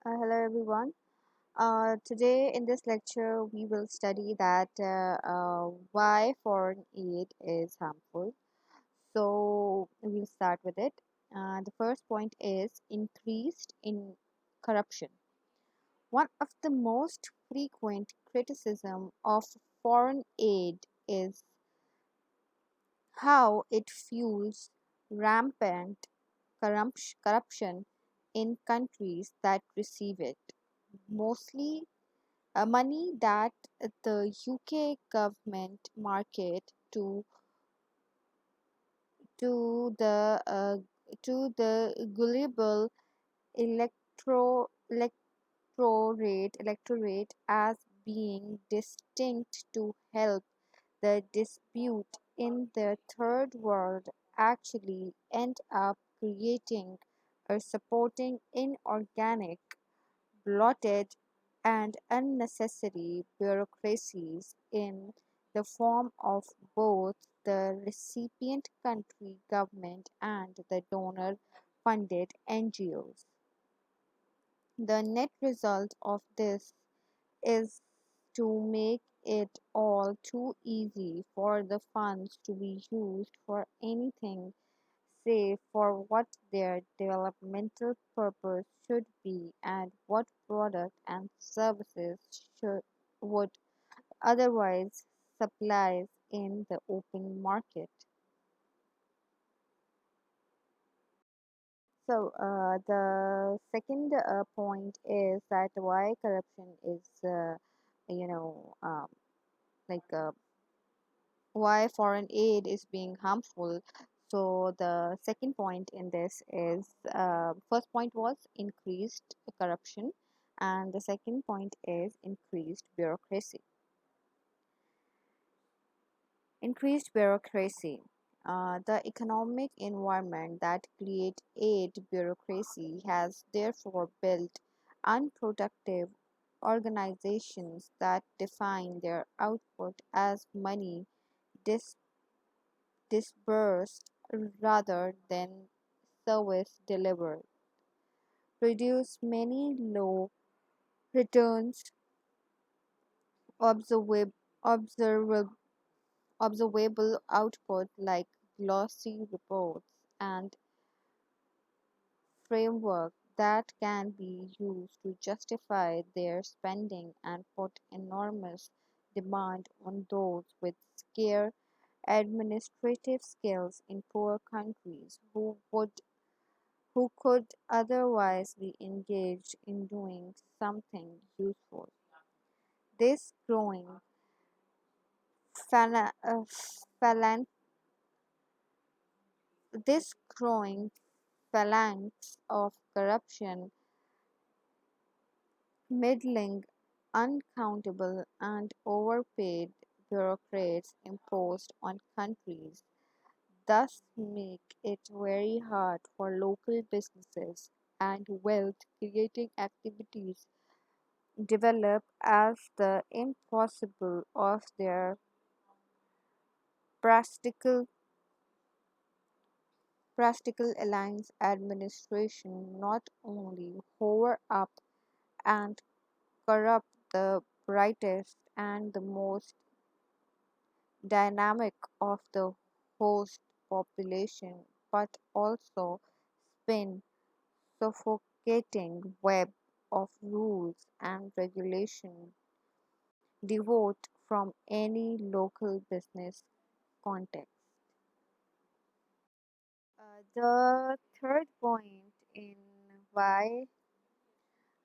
Hello everyone. Today in this lecture we will study that why foreign aid is harmful. So we'll start with it. The first point is increased in corruption. One of the most frequent criticism of foreign aid is how it fuels rampant corruption in countries that receive it. Mostly money that the UK government market to the uh, to the gullible electro electorate as being distinct to help the dispute in the third world actually end up creating or supporting inorganic bloated and unnecessary bureaucracies in the form of both the recipient country government and the donor funded NGOs. The net result of this is to make it all too easy for the funds to be used for anything say for what their developmental purpose should be and what product and services would otherwise supply in the open market. So the second point is that why corruption is, you know, like why foreign aid is being harmful. So the second point in this is first point was increased corruption, and the second point is increased bureaucracy. Increased bureaucracy. The economic environment that creates aid bureaucracy has therefore built unproductive organizations that define their output as money dis- disbursed rather than service delivered, produce many low returns, observable, observable, observable output like glossy reports and framework that can be used to justify their spending and put enormous demand on those with scarce administrative skills in poor countries who could otherwise be engaged in doing something useful. This growing phala- uh, phalan- this growing phalanx of corruption, middling, uncountable, and overpaid bureaucrats imposed on countries thus make it very hard for local businesses and wealth creating activities develop as the impossible of their practical practical alliance administration not only hover up and corrupt the brightest and the most dynamic of the host population but also spin suffocating web of rules and regulation devoid from any local business context. The third point in why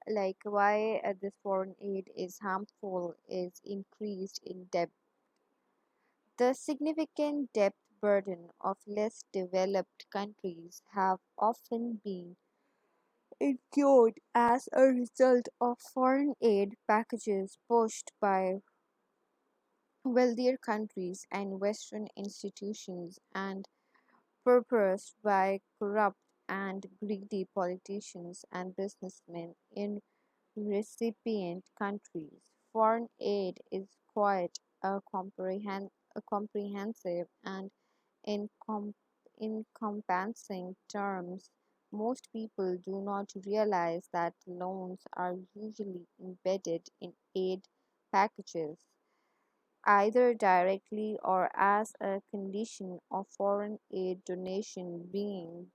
this foreign aid is harmful is increased in debt. The significant debt burden of less developed countries have often been incurred as a result of foreign aid packages pushed by wealthier countries and Western institutions and purposed by corrupt and greedy politicians and businessmen in recipient countries. Foreign aid is quite a comprehensive and encom- encompassing terms most people do not realize that loans are usually embedded in aid packages, either directly or as a condition of foreign aid donation being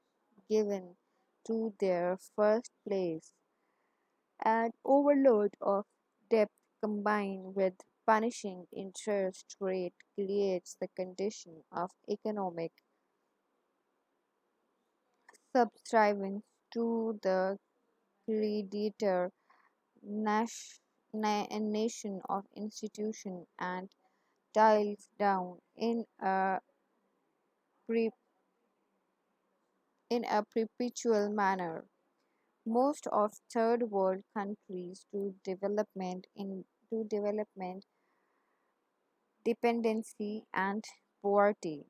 given to their first place. An overload of debt combined with punishing interest rate creates the condition of economic subservience to the creditor nation of institution and dials down pre- in a perpetual manner. Most of third world countries do development dependency and poverty.